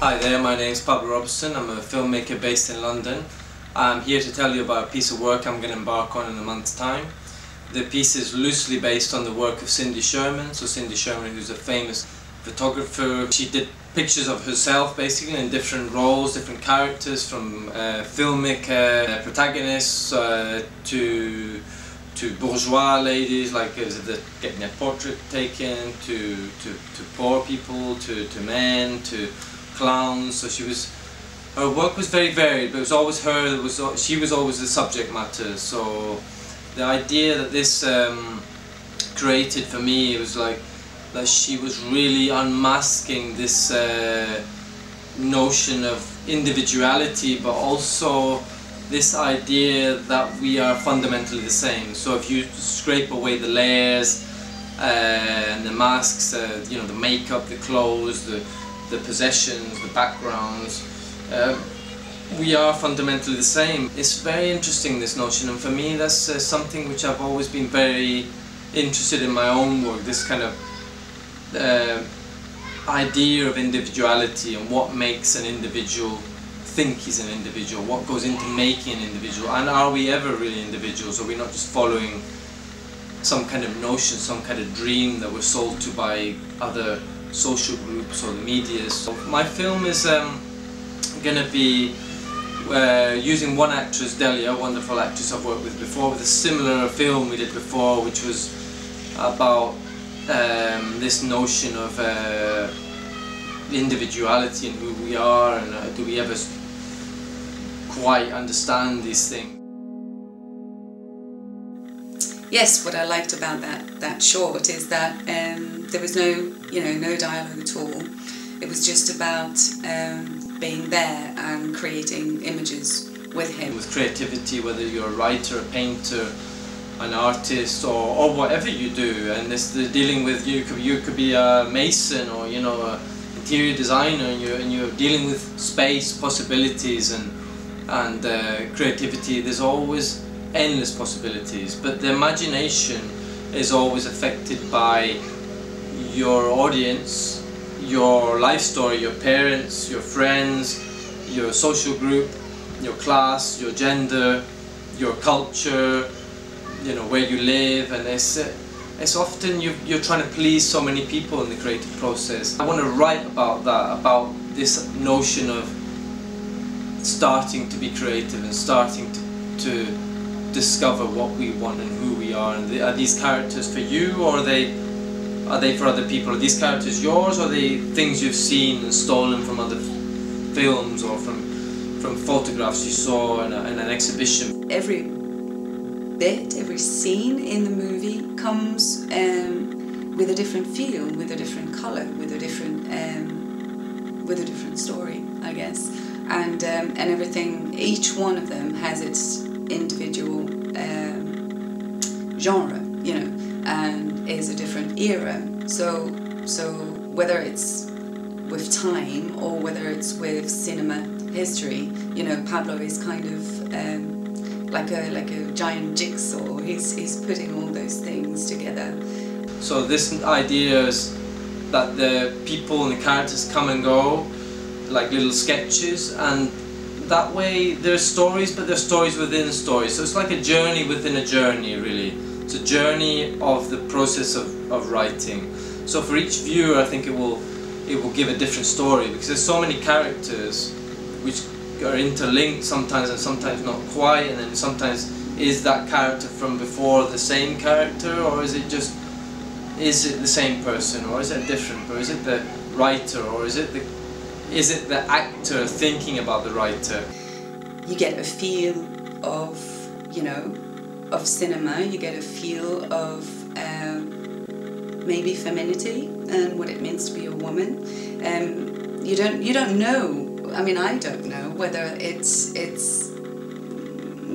Hi there, my name is Pablo Robertson. I'm a filmmaker based in London. I'm here to tell you about a piece of work I'm going to embark on in a month's time. The piece is loosely based on the work of Cindy Sherman. So Cindy Sherman, who's a famous photographer, she did pictures of herself basically in different roles, different characters, from filmic protagonists to bourgeois ladies, like getting their portrait taken, to poor people, to men, to clowns. So her work was very varied, but it was always her. She was always the subject matter. So the idea that this created for me, it was like that she was really unmasking this notion of individuality, but also this idea that we are fundamentally the same. So if you scrape away the layers and the masks, you know, the makeup, the clothes, the possessions, the backgrounds, we are fundamentally the same. It's very interesting, this notion, and for me that's something which I've always been very interested in my own work, this kind of idea of individuality and what makes an individual think he's an individual, what goes into making an individual, and are we ever really individuals? Are we not just following some kind of notion, some kind of dream that we're sold to by other social groups or the media? So my film is going to be using one actress, Delia, a wonderful actress I've worked with before, with a similar film we did before, which was about this notion of individuality and who we are, and do we ever quite understand these things. Yes, what I liked about that short is that there was no dialogue at all. It was just about being there and creating images with him. With creativity, whether you're a writer, a painter, an artist, or whatever you do, and this dealing with you could be a mason, or a interior designer, and you're dealing with space, possibilities, and creativity. There's always endless possibilities, but the imagination is always affected by your audience, your life story, your parents, your friends, your social group, your class, your gender, your culture, where you live, and it's often you're trying to please so many people in the creative process. I want to write about that, about this notion of starting to be creative and starting to discover what we want and who we are. And are these characters for you, or are they for other people? Are these characters yours, or are they things you've seen and stolen from other films or from photographs you saw in an exhibition? Every bit, every scene in the movie comes with a different feel, with a different colour, with a different story, I guess. And everything, each one of them has its individual genre, and is a different era. So whether it's with time or whether it's with cinema history, Pablo is kind of like a giant jigsaw. He's putting all those things together. So this idea is that the people and the characters come and go like little sketches, and that way there's stories, but there's stories within stories. So it's like a journey within a journey, really. It's a journey of the process of writing. So for each viewer, I think it will give a different story, because there's so many characters which are interlinked sometimes and sometimes not quite, and then sometimes is that character from before the same character, or is it the same person, or is it different, or is it the writer, or is it the actor thinking about the writer? You get a feel of of cinema. You get a feel of maybe femininity and what it means to be a woman. You don't know. I mean, I don't know whether it's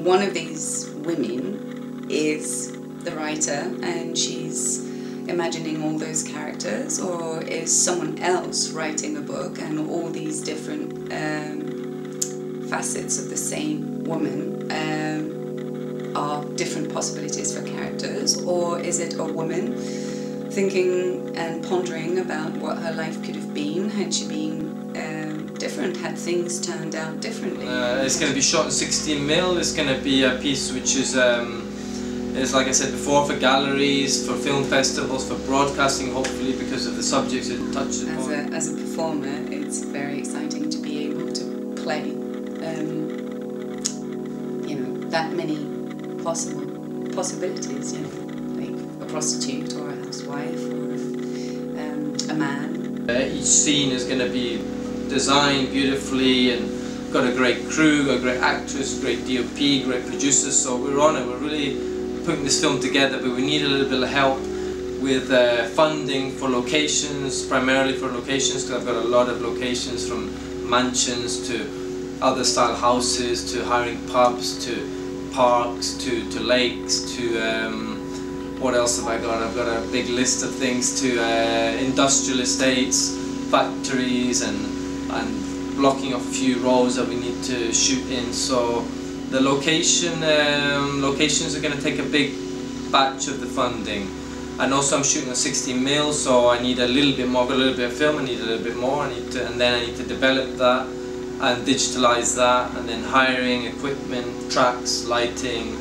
one of these women is the writer and she's imagining all those characters, or is someone else writing a book and all these different facets of the same woman are different possibilities for characters, or is it a woman thinking and pondering about what her life could have been had she been different had things turned out differently. It's going to be shot in 16mm. It's going to be a piece which is like I said before, for galleries, for film festivals, for broadcasting, hopefully, because of the subjects it touches upon. As a performer, it's very exciting to be able to play, you know, that many possibilities, you know, like a prostitute or a housewife or a man. Each scene is going to be designed beautifully and got a great crew, a great actress, great DOP, great producers, so we're on it. We're really putting this film together, but we need a little bit of help with funding for locations, primarily for locations, because I've got a lot of locations, from mansions to other style houses, to hiring pubs, to parks, to lakes, to what else have I got? I've got a big list of things, to industrial estates, factories, and blocking off a few roads that we need to shoot in. So the locations are going to take a big batch of the funding, and also I'm shooting on 16mm, so I need a little bit more. I've got a little bit of film, I need a little bit more. And then I need to develop that and digitalize that, and then hiring equipment, tracks, lighting,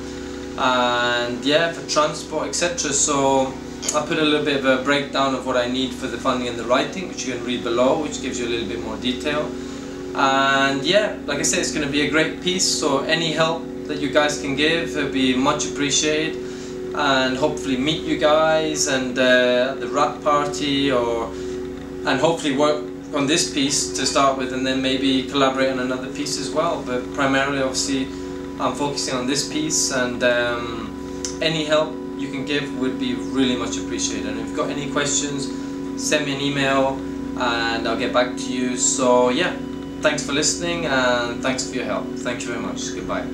and yeah, for transport, etc. So I put a little bit of a breakdown of what I need for the funding and the writing, which you can read below, which gives you a little bit more detail. And yeah, like I said, it's going to be a great piece, so any help that you guys can give will be much appreciated, and hopefully meet you guys and at the wrap party, and hopefully work on this piece to start with, and then maybe collaborate on another piece as well. But primarily, obviously, I'm focusing on this piece, and any help you can give would be really much appreciated. And if you've got any questions, send me an email and I'll get back to you. So yeah, thanks for listening and thanks for your help. Thank you very much. Goodbye.